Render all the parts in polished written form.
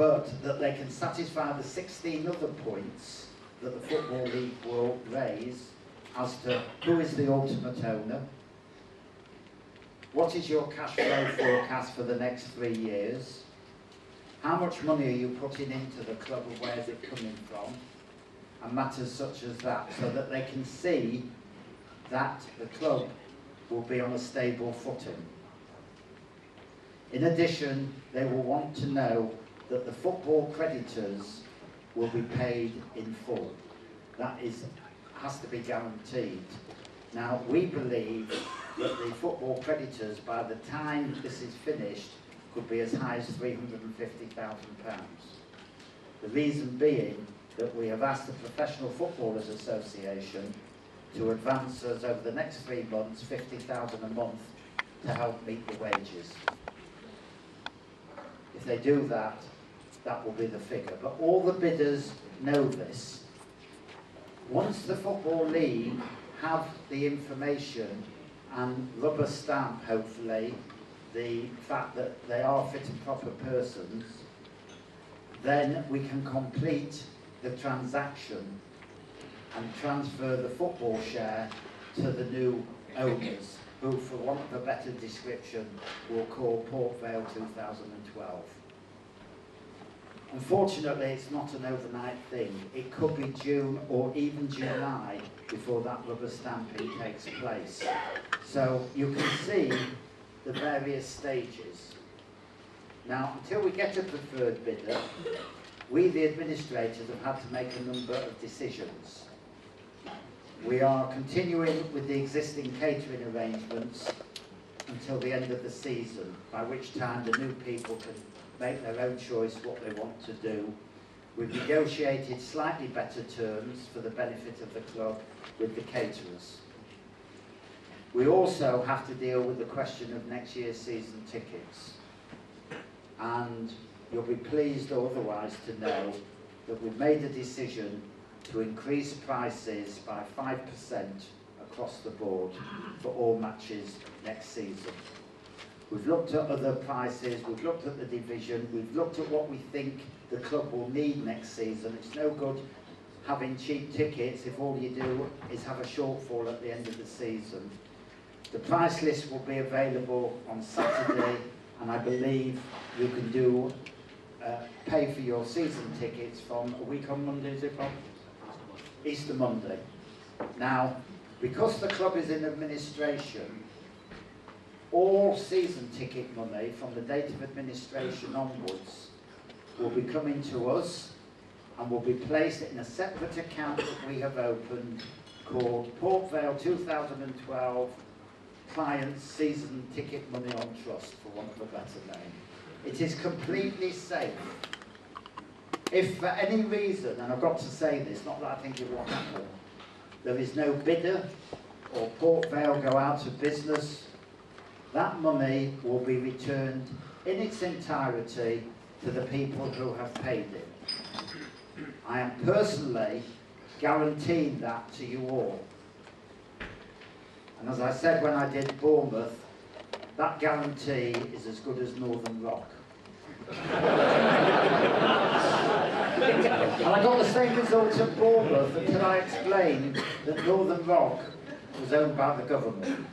but that they can satisfy the 16 other points that the Football League will raise as to who is the ultimate owner, what is your cash flow forecast for the next 3 years, how much money are you putting into the club and where is it coming from, and matters such as that, so that they can see that the club will be on a stable footing. In addition, they will want to know that the football creditors will be paid in full. That has to be guaranteed. Now, we believe that the football creditors, by the time this is finished, could be as high as £350,000. The reason being that we have asked the Professional Footballers Association to advance us over the next 3 months £50,000 a month to help meet the wages. If they do that, that will be the figure. But all the bidders know this. Once the Football League have the information and rubber stamp, hopefully, the fact that they are fit and proper persons, then we can complete the transaction and transfer the football share to the new owners, who, for want of a better description, we'll call Port Vale 2012. Unfortunately, it's not an overnight thing. It could be June or even July before that rubber stamping takes place. So you can see the various stages. Now, until we get a preferred bidder, we, the administrators, have had to make a number of decisions. We are continuing with the existing catering arrangements until the end of the season, by which time the new people can make their own choice what they want to do. We've negotiated slightly better terms for the benefit of the club with the caterers. We also have to deal with the question of next year's season tickets. And you'll be pleased or otherwise to know that we've made a decision to increase prices by 5% across the board for all matches next season. We've looked at other prices, we've looked at the division, we've looked at what we think the club will need next season. It's no good having cheap tickets if all you do is have a shortfall at the end of the season. The price list will be available on Saturday, and I believe you can pay for your season tickets from a week on Monday, is it from? Easter Monday. Now, because the club is in administration, all season ticket money from the date of administration onwards will be coming to us and will be placed in a separate account that we have opened called Port Vale 2012 Clients Season Ticket Money on Trust, for want of a better name. It is completely safe. If for any reason, and I've got to say this, not that I think it will happen, there is no bidder or Port Vale go out of business, that money will be returned in its entirety to the people who have paid it. I am personally guaranteeing that to you all. And as I said when I did Bournemouth, that guarantee is as good as Northern Rock. And I got the same result at Bournemouth until I explained that Northern Rock was owned by the government.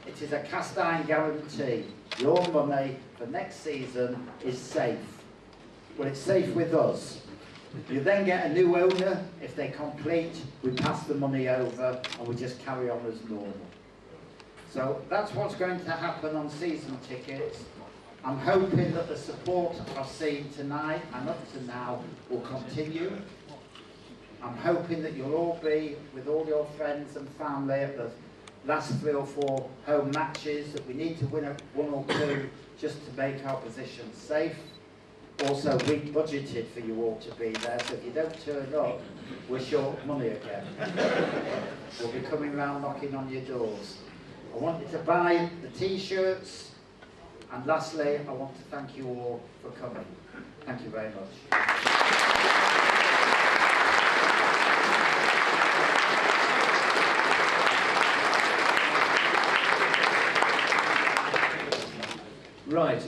It is a cast iron guarantee. Your money for next season is safe. Well, it's safe with us. You then get a new owner. If they complete, we pass the money over and we just carry on as normal. So that's what's going to happen on season tickets. I'm hoping that the support I've seen tonight and up to now will continue. I'm hoping that you'll all be with all your friends and family at the last 3 or 4 home matches, that we need to win 1 or 2 just to make our position safe. Also, we budgeted for you all to be there, so if you don't turn up, we're short money again. We'll be coming round knocking on your doors. I want you to buy the t-shirts, and lastly, I want to thank you all for coming. Thank you very much. Right,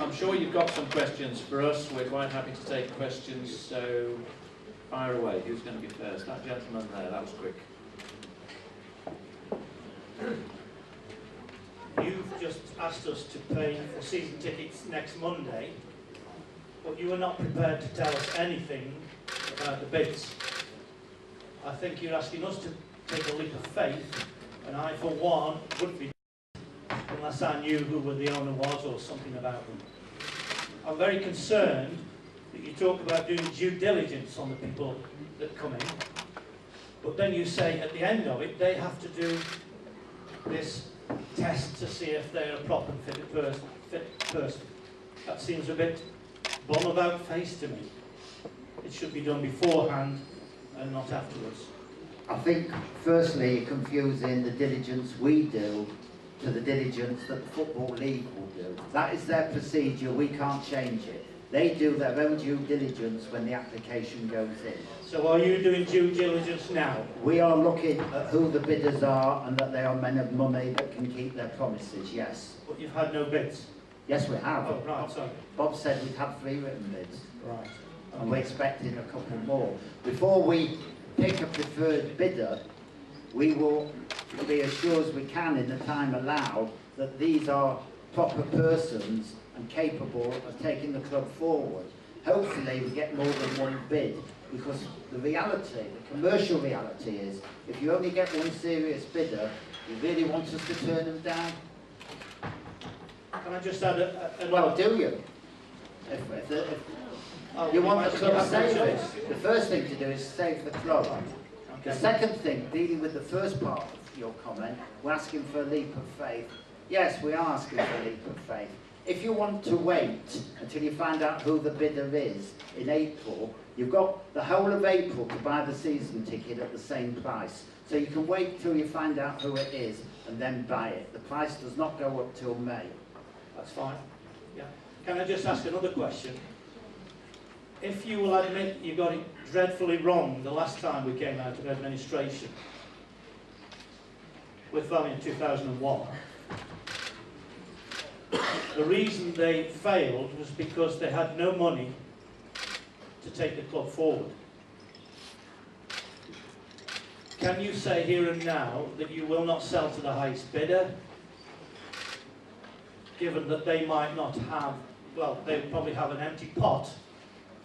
I'm sure you've got some questions for us. We're quite happy to take questions, so fire away. Who's going to be first? That gentleman there, that was quick. You've just asked us to pay for season tickets next Monday, but you are not prepared to tell us anything about the bids. I think you're asking us to take a leap of faith, and I, for one, wouldn't be unless I knew who the owner was or something about them. I'm very concerned that you talk about doing due diligence on the people that come in, but then you say at the end of it they have to do this test to see if they're a proper fit person. That seems a bit bum about face to me. It should be done beforehand and not afterwards. I think, firstly, you're confusing the diligence we do to the diligence that the Football League will do. That is their procedure, we can't change it. They do their own due diligence when the application goes in. So are you doing due diligence now? We are looking at who the bidders are and that they are men of money that can keep their promises, yes. But you've had no bids? Yes, we have. Oh, right, sorry. Bob said we'd have 3 written bids. Right. And we're expecting a couple more. Before we pick a preferred bidder, we will be as sure as we can in the time allowed that these are proper persons and capable of taking the club forward. Hopefully we get more than one bid, because the reality, the commercial reality is, if you only get one serious bidder, you really want us to turn them down? Can I just add well, do you? If you want the club saved, the first thing to do is save the club. The second thing, dealing with the first part of your comment, we're asking for a leap of faith. Yes, we are asking for a leap of faith. If you want to wait until you find out who the bidder is in April, you've got the whole of April to buy the season ticket at the same price. So you can wait till you find out who it is and then buy it. The price does not go up till May. That's fine. Yeah. Can I just ask another question? If you will admit you got it dreadfully wrong the last time we came out of administration with Vale in 2001, the reason they failed was because they had no money to take the club forward. Can you say here and now that you will not sell to the highest bidder, given that they might not have, well, they probably have an empty pot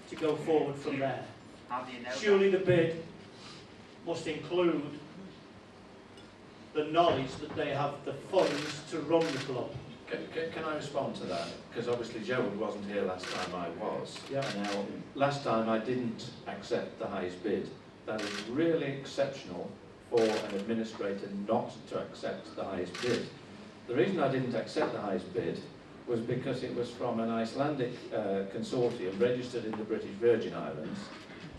to go forward from there? How do you know Surely the bid must include the knowledge that they have the funds to run the club. Can I respond to that? Because obviously Gerald wasn't here last time I was. Yeah. Now, last time I didn't accept the highest bid. That is really exceptional for an administrator not to accept the highest bid. The reason I didn't accept the highest bid was because it was from an Icelandic consortium registered in the British Virgin Islands,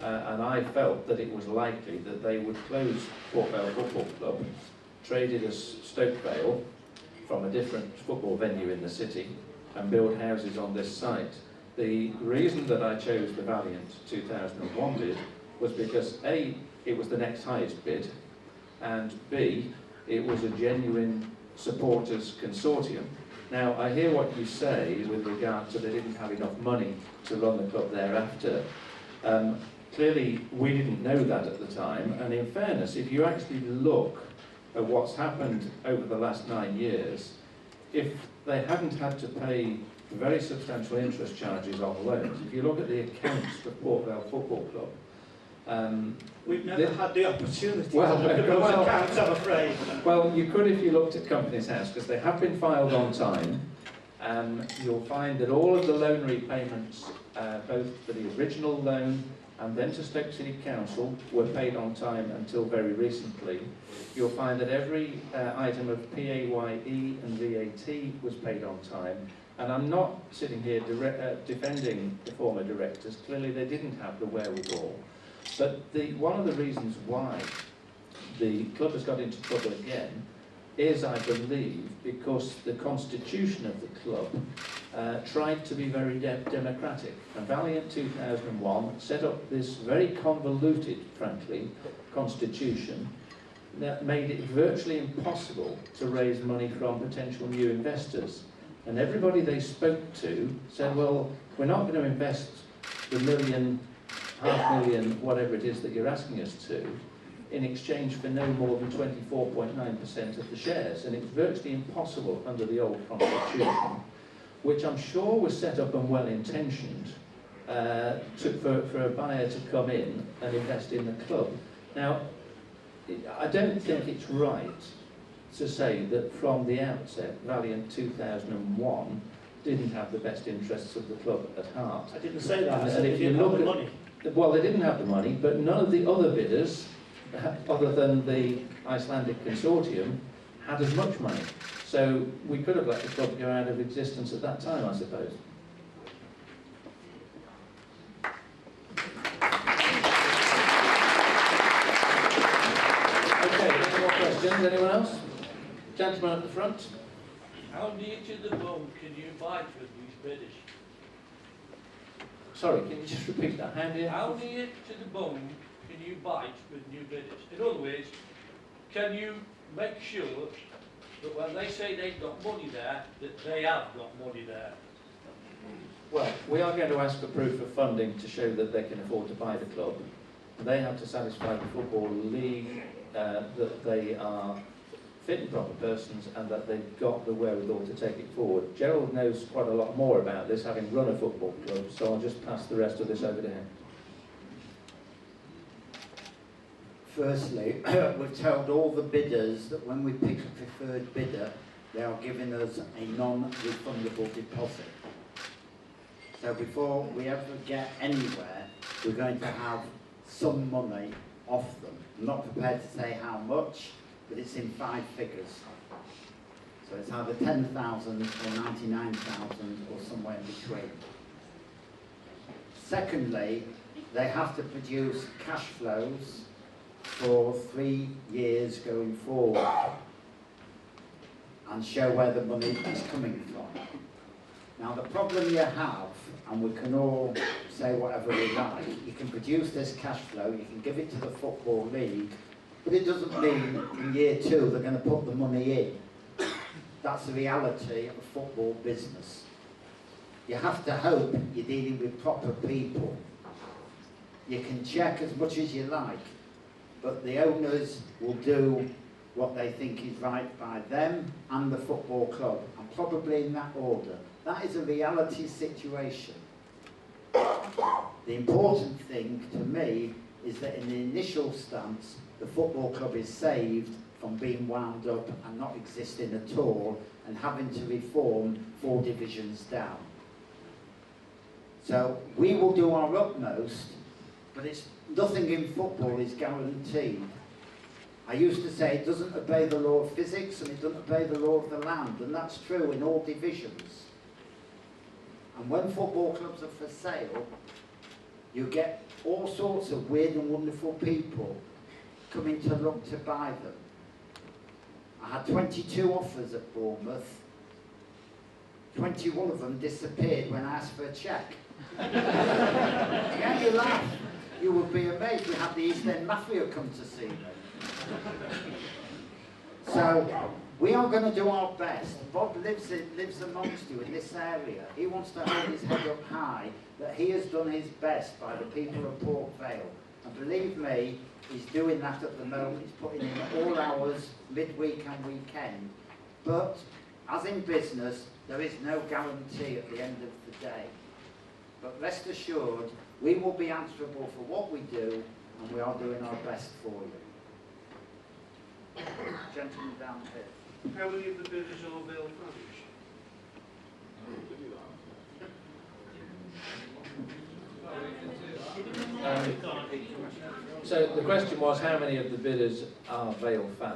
and I felt that it was likely that they would close Port Vale Football Club, traded as Stoke Vale from a different football venue in the city, and build houses on this site. The reason that I chose the Valiant 2001 bid was because A, it was the next highest bid, and B, it was a genuine supporters consortium. Now, I hear what you say with regard to they didn't have enough money to run the club thereafter. Clearly, we didn't know that at the time, and in fairness, if you actually look at what's happened over the last 9 years, if they hadn't had to pay very substantial interest charges on loans, if you look at the accounts for Port Vale Football Club, we've never had the opportunity to look at those accounts, I'm afraid. Well, you could if you looked at Companies House, because they have been filed on time. You'll find that all of the loan repayments, both for the original loan and then to Stoke City Council, were paid on time until very recently. You'll find that every item of PAYE and VAT was paid on time. And I'm not sitting here defending the former directors. Clearly they didn't have the wherewithal. But one of the reasons why the club has got into trouble again is, I believe, because the constitution of the club tried to be very democratic. And Valiant 2001 set up this very convoluted, frankly, constitution that made it virtually impossible to raise money from potential new investors. And everybody they spoke to said, well, we're not going to invest the million, £500,000, whatever it is that you're asking us to, in exchange for no more than 24.9% of the shares. And it was virtually impossible under the old constitution, which I'm sure was set up and well-intentioned, for a buyer to come in and invest in the club. Now, I don't think it's right to say that from the outset, Valiant 2001 didn't have the best interests of the club at heart. I didn't say that. I said And they if you didn't have look the at, money. well, they didn't have the money, but none of the other bidders, other than the Icelandic consortium, had as much money. So we could have let the club go out of existence at that time, I suppose. Okay, any more questions? Anyone else? Gentleman at the front. How near to the bone can you bite with these bidders? Sorry, can you just repeat that? How near to the bone can you bite with new bidders? In other words, can you make sure that when they say they've got money there, that they have got money there? Well, we are going to ask for proof of funding to show that they can afford to buy the club. They have to satisfy the Football League that they are fit and proper persons and that they've got the wherewithal to take it forward. Gerald knows quite a lot more about this, having run a football club, so I'll just pass the rest of this over to him. Firstly, we've told all the bidders that when we pick a preferred bidder, they are giving us a non-refundable deposit. So before we ever get anywhere, we're going to have some money off them. I'm not prepared to say how much, but it's in 5 figures. So it's either 10,000 or 99,000 or somewhere in between. Secondly, they have to produce cash flows for 3 years going forward and show where the money is coming from. Now the problem you have, and we can all say whatever we like, you can produce this cash flow, you can give it to the Football League, but it doesn't mean in year 2 they're going to put the money in. That's the reality of football business. You have to hope you're dealing with proper people. You can check as much as you like, but the owners will do what they think is right by them and the football club, and probably in that order. That is a reality situation. The important thing to me is that in the initial stance, the football club is saved from being wound up and not existing at all and having to reform 4 divisions down. So we will do our utmost, but nothing in football is guaranteed. I used to say it doesn't obey the law of physics and it doesn't obey the law of the land, and that's true in all divisions. And when football clubs are for sale, you get all sorts of weird and wonderful people coming to look to buy them. I had 22 offers at Bournemouth. 21 of them disappeared when I asked for a cheque. Yeah, you laugh. You would be amazed. We had the East End Mafia come to see me. So, we are going to do our best. Bob lives amongst you in this area. He wants to hold his head up high, that he has done his best by the people of Port Vale. And believe me, he's doing that at the moment. He's putting in all hours, midweek and weekend. But, as in business, there is no guarantee at the end of the day. But rest assured, we will be answerable for what we do, and we are doing our best for you. Gentleman down here. How many of the bidders are Vale fans? So the question was, how many of the bidders are Vale fans?